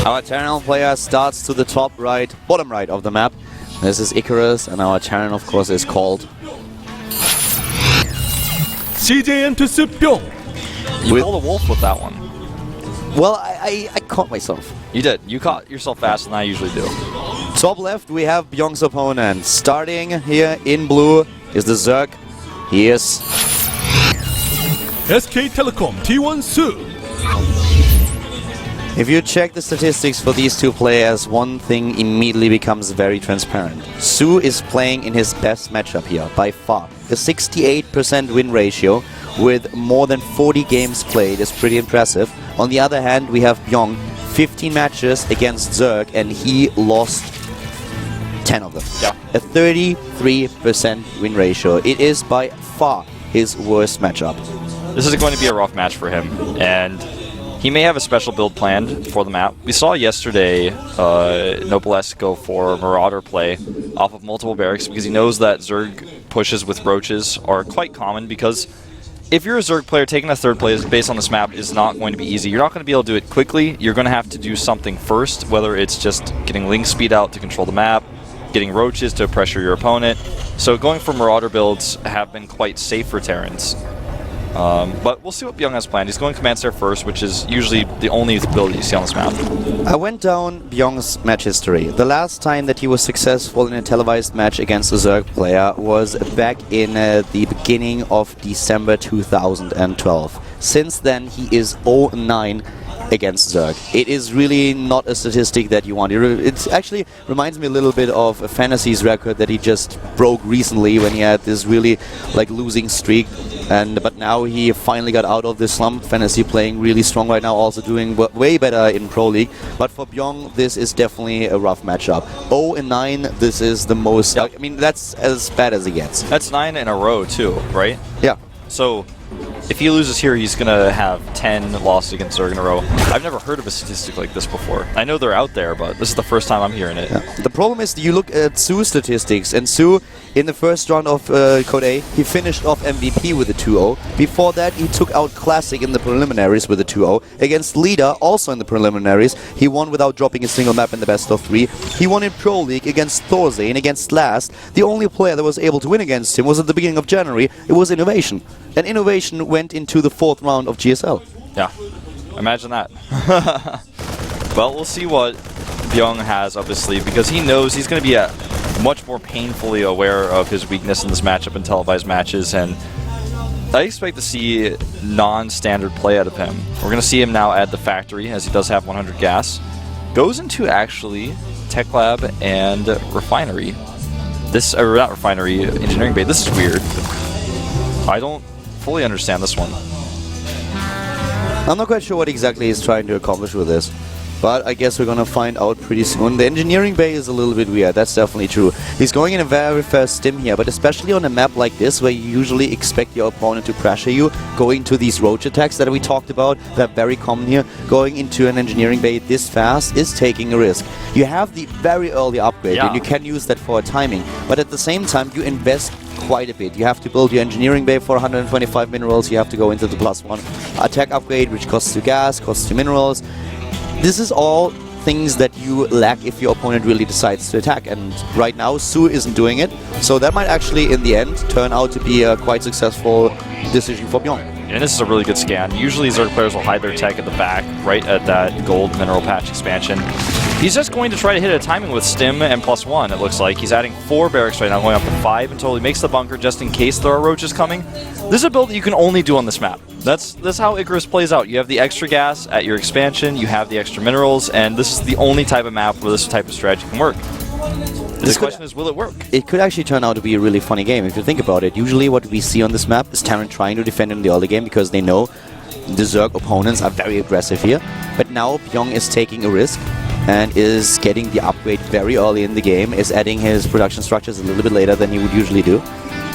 Our Terran player starts to the top right, bottom right of the map. This is Icarus, and our Terran, of course, is called CJ Entus Bbyong. You pulled a wolf with that one. Well, I caught myself. You did. You caught yourself faster than I usually do. Top left, we have Bbyong's opponent. Starting here in blue is the Zerg. He is SK Telecom T1 Su. If you check the statistics for these two players, one thing immediately becomes very transparent. Su is playing in his best matchup here, by far. A 68% win ratio with more than 40 games played is pretty impressive. On the other hand, we have Bbyong, 15 matches against Zerg, and he lost 10 of them. Yeah. A 33% win ratio. It is by far his worst matchup. This is going to be a rough match for him, and he may have a special build planned for the map. We saw yesterday Noblesse go for Marauder play off of multiple barracks because he knows that Zerg pushes with roaches are quite common, because if you're a Zerg player, taking a third place based on this map is not going to be easy. You're not going to be able to do it quickly. You're going to have to do something first, whether it's just getting link speed out to control the map, getting roaches to pressure your opponent. So going for Marauder builds have been quite safe for Terrans. But we'll see what Bbyong has planned. He's going Command Stair first, which is usually the only build you see on this map. I went down Bbyong's match history. The last time that he was successful in a televised match against a Zerg player was back in the beginning of December 2012. Since then, he is 0-9 against Zerg. It is really not a statistic that you want. It actually reminds me a little bit of a Fantasy's record that he just broke recently when he had this really losing streak. But now he finally got out of this slump. Fantasy playing really strong right now, also doing way better in Pro League. But for Bbyong, this is definitely a rough matchup. 0-9, this is the most... Yep. I mean, that's as bad as it gets. That's 9 in a row too, right? Yeah. So if he loses here, he's going to have 10 losses against Zerg in a row. I've never heard of a statistic like this before. I know they're out there, but this is the first time I'm hearing it. Yeah. The problem is you look at Su's statistics, and Su, in the first round of Code A, he finished off MVP with a 2-0. Before that, he took out Classic in the preliminaries with a 2-0. Against Leader, also in the preliminaries, he won without dropping a single map in the best of 3. He won in Pro League against Thorzane, against Last. The only player that was able to win against him was at the beginning of January. It was Innovation. And Innovation went into the 4th round of GSL. Yeah, imagine that. Well, we'll see what Bbyong has up his sleeve, because he knows he's going to be much more painfully aware of his weakness in this matchup in televised matches, and I expect to see non-standard play out of him. We're going to see him now add the factory, as he does have 100 gas. Goes into actually Tech Lab and Refinery. This, or not Refinery, Engineering Bay. This is weird. I don't fully understand this one. I'm not quite sure what exactly he's trying to accomplish with this, but I guess we're gonna find out pretty soon. The engineering bay is a little bit weird, that's definitely true. He's going in a very fast stim here, but especially on a map like this, where you usually expect your opponent to pressure you, going to these roach attacks that we talked about, they're very common here. Going into an engineering bay this fast is taking a risk. You have the very early upgrade, and you can use that for a timing, but at the same time you invest quite a bit. You have to build your engineering bay for 125 minerals, you have to go into the +1 attack upgrade, which costs you gas, costs you minerals. This is all things that you lack if your opponent really decides to attack, and right now Su isn't doing it, so that might actually in the end turn out to be a quite successful decision for Bbyong. And this is a really good scan. Usually Zerg players will hide their tech at the back, right at that gold mineral patch expansion. He's just going to try to hit a timing with Stim and +1, it looks like. He's adding 4 barracks right now, going up to 5 until he makes the bunker just in case there are roaches coming. This is a build that you can only do on this map. That's how Icarus plays out. You have the extra gas at your expansion, you have the extra minerals, and this is the only type of map where this type of strategy can work. The question is, will it work? It could actually turn out to be a really funny game if you think about it. Usually what we see on this map is Terran trying to defend in the early game because they know the Zerg opponents are very aggressive here. But now Bbyong is taking a risk and is getting the upgrade very early in the game, is adding his production structures a little bit later than he would usually do.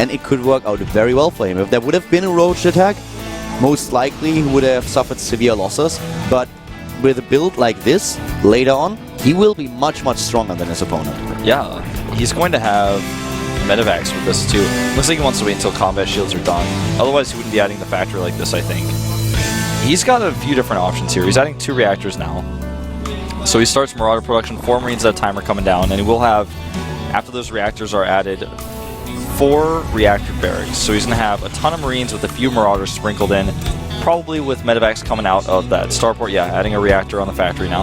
And it could work out very well for him. If there would have been a roach attack, most likely he would have suffered severe losses. But with a build like this, later on, he will be much, much stronger than his opponent. Yeah, he's going to have medevacs with this too. Looks like he wants to wait until combat shields are done. Otherwise, he wouldn't be adding the factory like this, I think. He's got a few different options here. He's adding 2 reactors now. So he starts Marauder production, 4 Marines at a time are coming down, and he will have, after those reactors are added, 4 reactor barracks. So he's going to have a ton of Marines with a few Marauders sprinkled in, probably with medevacs coming out of that starport. Yeah, adding a reactor on the factory now.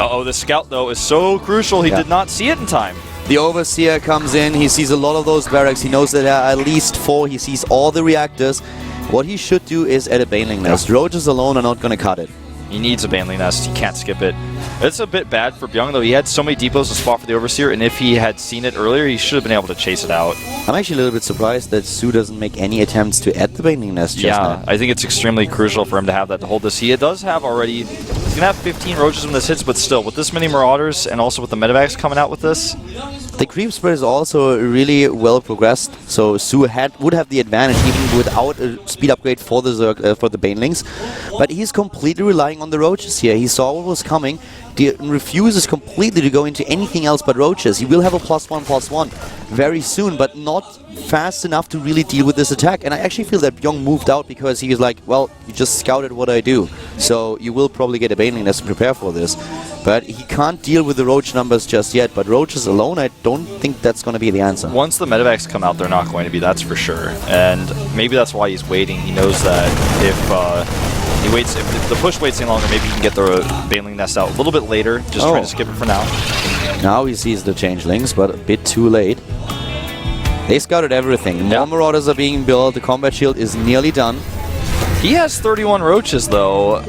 Uh-oh, the scout, though, is so crucial. He did not see it in time. The Overseer comes in. He sees a lot of those barracks. He knows that there are at least 4. He sees all the reactors. What he should do is add a Baneling Nest. Roaches alone are not going to cut it. He needs a Baneling Nest. He can't skip it. It's a bit bad for Bbyong, though. He had so many depots to spot for the Overseer, and if he had seen it earlier, he should have been able to chase it out. I'm actually a little bit surprised that Su doesn't make any attempts to add the Baneling Nest just now. I think it's extremely crucial for him to have that to hold this. He does have already... He's going to have 15 Roaches when this hits, but still, with this many Marauders, and also with the medevacs coming out with this... The creep spread is also really well progressed, so Su would have the advantage even without a speed upgrade for the Banelings. But he's completely relying on the Roaches here. He saw what was coming. He refuses completely to go into anything else but Roaches. He will have a +1/+1 very soon, but not fast enough to really deal with this attack. And I actually feel that Bbyong moved out because he was like, well, you just scouted what I do, so you will probably get a Baneling Nest to prepare for this. But he can't deal with the Roach numbers just yet. But Roaches alone, I don't think that's going to be the answer. Once the medevacs come out, they're not going to be, that's for sure. And maybe that's why he's waiting. He knows that if he waits, if the push waits any longer, maybe he can get the Baneling Nest out a little bit later. Just trying to skip it for now. Now he sees the changelings, but a bit too late. They scouted everything. More Marauders are being built. The combat shield is nearly done. He has 31 Roaches, though.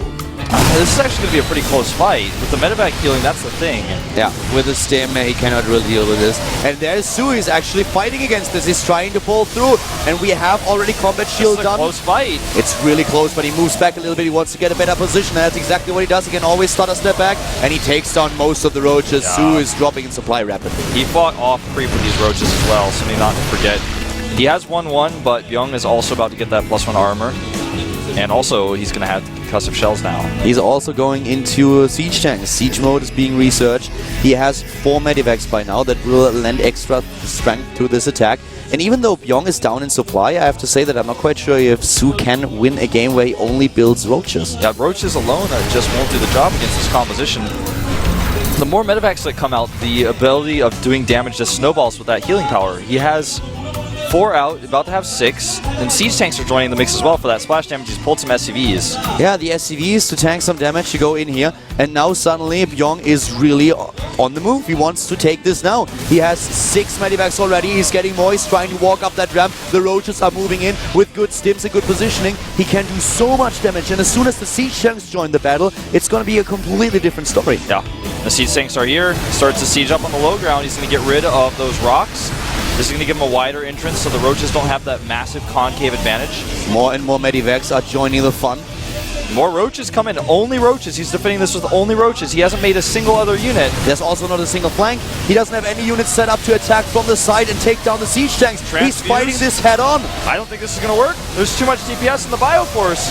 This is actually going to be a pretty close fight. With the medevac healing, that's the thing. Yeah, with the stim, he cannot really deal with this. And there's Su, he's actually fighting against this. He's trying to pull through. And we have already combat shield done. Close fight. It's really close, but he moves back a little bit. He wants to get a better position. And that's exactly what he does. He can always stutter step back. And he takes down most of the Roaches. Su is dropping in supply rapidly. He fought off creep with these Roaches as well, something not to forget. He has 1-1, but Bbyong is also about to get that +1 armor. And also, he's going to have concussive shells now. He's also going into siege tanks. Siege mode is being researched. He has 4 medivacs by now that will lend extra strength to this attack. And even though Bbyong is down in supply, I have to say that I'm not quite sure if Su can win a game where he only builds Roaches. Yeah, Roaches alone just won't do the job against this composition. The more medevacs that come out, the ability of doing damage just snowballs with that healing power. He has 4 out, about to have 6, and siege tanks are joining the mix as well for that splash damage. He's pulled some SCVs. Yeah, the SCVs to tank some damage to go in here, and now suddenly Bbyong is really on the move. He wants to take this now. He has 6 medivacs already. He's getting more. He's trying to walk up that ramp. The Roaches are moving in with good stims and good positioning. He can do so much damage, and as soon as the siege tanks join the battle, it's going to be a completely different story. Yeah, the siege tanks are here. Starts to siege up on the low ground. He's going to get rid of those rocks. This is going to give him a wider entrance so the Roaches don't have that massive concave advantage. More and more medivacs are joining the fun. More Roaches come in. Only Roaches. He's defending this with only Roaches. He hasn't made a single other unit. There's also not a single flank. He doesn't have any units set up to attack from the side and take down the siege tanks. He's fighting this head on. I don't think this is going to work. There's too much DPS in the Bioforce.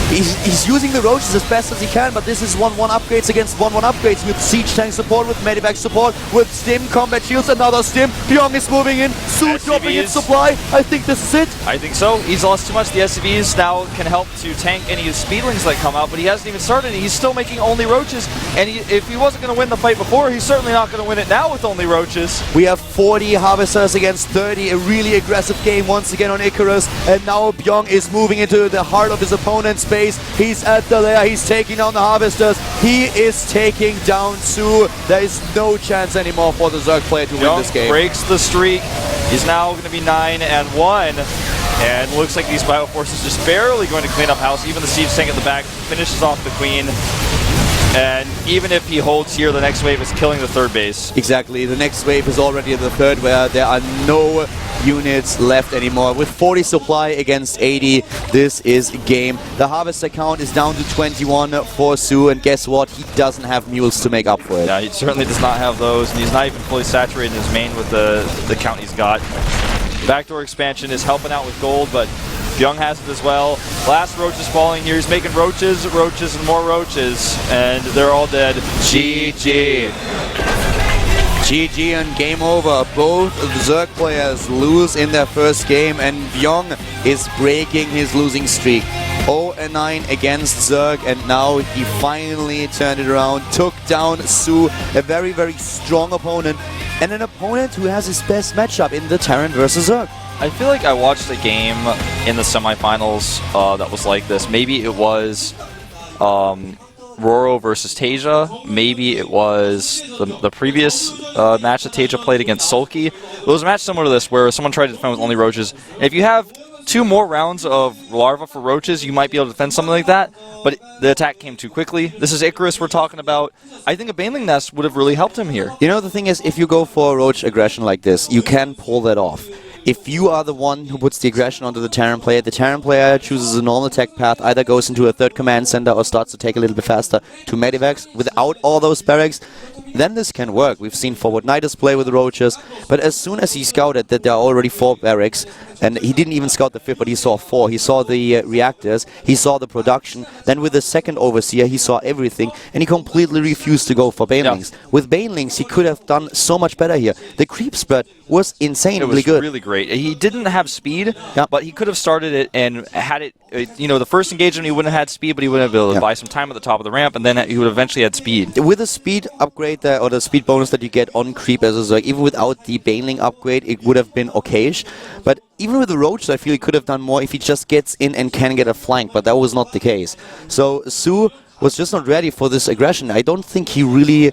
He's using the Roaches as best as he can, but this is 1-1 upgrades against 1-1 upgrades with siege tank support, with medivac support, with stim, combat shields, another stim. Bbyong is moving in. Su dropping in supply. I think this is it. I think so. He's lost too much. The SCVs now can help to tank any of the speedlings that come out, but he hasn't even started. He's still making only Roaches, and if he wasn't going to win the fight before, he's certainly not going to win it now with only Roaches. We have 40 Harvesters against 30, a really aggressive game once again on Icarus, and now Bbyong is moving into the heart of his opponent's base. He's at the lair, he's taking down the Harvesters, he is taking down Su. There is no chance anymore for the Zerg player to win this game. Breaks the streak. He's now going to be 9-1. And looks like these Bioforces just barely going to clean up house. Even the siege tank at the back finishes off the Queen. And even if he holds here, the next wave is killing the 3rd base. Exactly. The next wave is already the 3rd, where there are no units left anymore. With 40 supply against 80, this is game. The Harvester count is down to 21 for Su, and guess what? He doesn't have mules to make up for it. Yeah, he certainly does not have those, and he's not even fully saturated in his main with the count he's got. Backdoor expansion is helping out with gold, but Bbyong has it as well. Last Roach is falling here. He's making Roaches, and more Roaches, and they're all dead. GG. GG and game over. Both Zerg players lose in their first game, and Bbyong is breaking his losing streak. 0-9 against Zerg, and now he finally turned it around, took down Su, a very, very strong opponent, and an opponent who has his best matchup in the Terran versus Zerg. I feel like I watched a game in the semifinals that was like this. Maybe it was Roro versus Tasia. Maybe it was the previous match that Tasia played against Sulky. It was a match similar to this where someone tried to defend with only roaches. And if you have 2 more rounds of larva for roaches, you might be able to defend something like that, but the attack came too quickly. This is Icarus we're talking about. I think a Baneling Nest would have really helped him here. You know, the thing is, if you go for a roach aggression like this, you can pull that off. If you are the one who puts the aggression onto the Terran player chooses a normal tech path, either goes into a third command center or starts to take a little bit faster to medivacs without all those barracks, then this can work. We've seen Forward Nidus play with the roaches, but as soon as he scouted that there are already 4 barracks, and he didn't even scout the 5th, but he saw 4. He saw the reactors, he saw the production, then with the second Overseer he saw everything, and he completely refused to go for Banelings. Yeah. With Banelings he could have done so much better here. The creep spread was insanely good. It was really great. He didn't have speed, but he could have started it and had it, the first engagement he wouldn't have had speed, but he would have been able to buy some time at the top of the ramp, and then he would have eventually had speed. With the speed upgrade there, or the speed bonus that you get on creep as a Zerg, even without the Baneling upgrade, it would have been okayish. But even with the roaches, I feel he could have done more if he just gets in and can get a flank, but that was not the case. So Su was just not ready for this aggression. I don't think he really...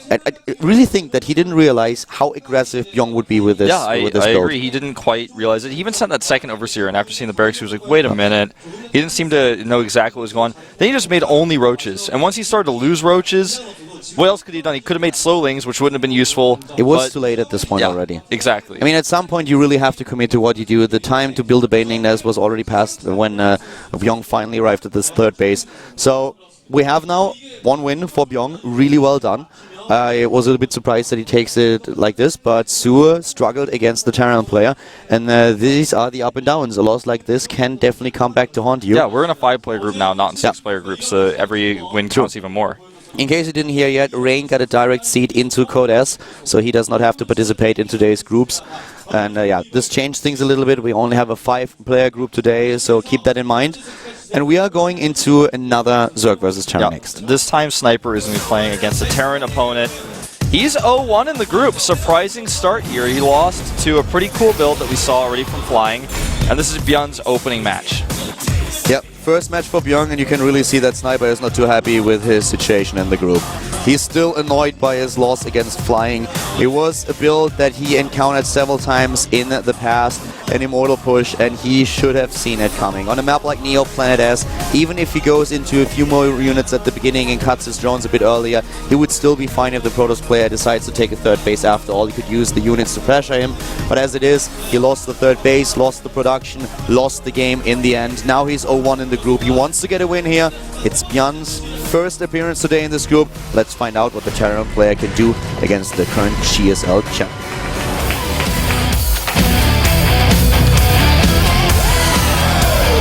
I really think that he didn't realize how aggressive Bbyong would be with this build. I agree. He didn't quite realize it. He even sent that second Overseer, and after seeing the barracks, he was like, wait a minute. He didn't seem to know exactly what was going on. Then he just made only roaches. And once he started to lose roaches, what else could he have done? He could have made slowlings, which wouldn't have been useful. It was too late at this point already. Exactly. I mean, at some point, you really have to commit to what you do. The time to build a Baneling Nest was already past when Bbyong finally arrived at this third base. So we have now 1 win for Bbyong. Really well done. I was a little bit surprised that he takes it like this, but Su struggled against the Terran player, and these are the up and downs. A loss like this can definitely come back to haunt you. Yeah, we're in a 5-player group now, not in 6-player groups, so every win counts even more. In case you didn't hear yet, Rain got a direct seat into Code S, so he does not have to participate in today's groups. And yeah, this changed things a little bit. We only have a 5-player group today, so keep that in mind. And we are going into another Zerg versus Terran next. This time Sniper is going to be playing against a Terran opponent. He's 0-1 in the group. Surprising start here. He lost to a pretty cool build that we saw already from Flying. And this is Bbyong's opening match. Yep, first match for Bbyong, and you can really see that Sniper is not too happy with his situation in the group. He's still annoyed by his loss against Flying. It was a build that he encountered several times in the past, an Immortal push, and he should have seen it coming. On a map like Neo Planet S, even if he goes into a few more units at the beginning and cuts his drones a bit earlier, he would still be fine if the Protoss player decides to take a third base after all. He could use the units to pressure him, but as it is, he lost the third base, lost the production, lost the game in the end. Now he's 0-1 in the group. He wants to get a win here. It's Bbyong's first appearance today in this group. Let's find out what the Terran player can do against the current GSL champion.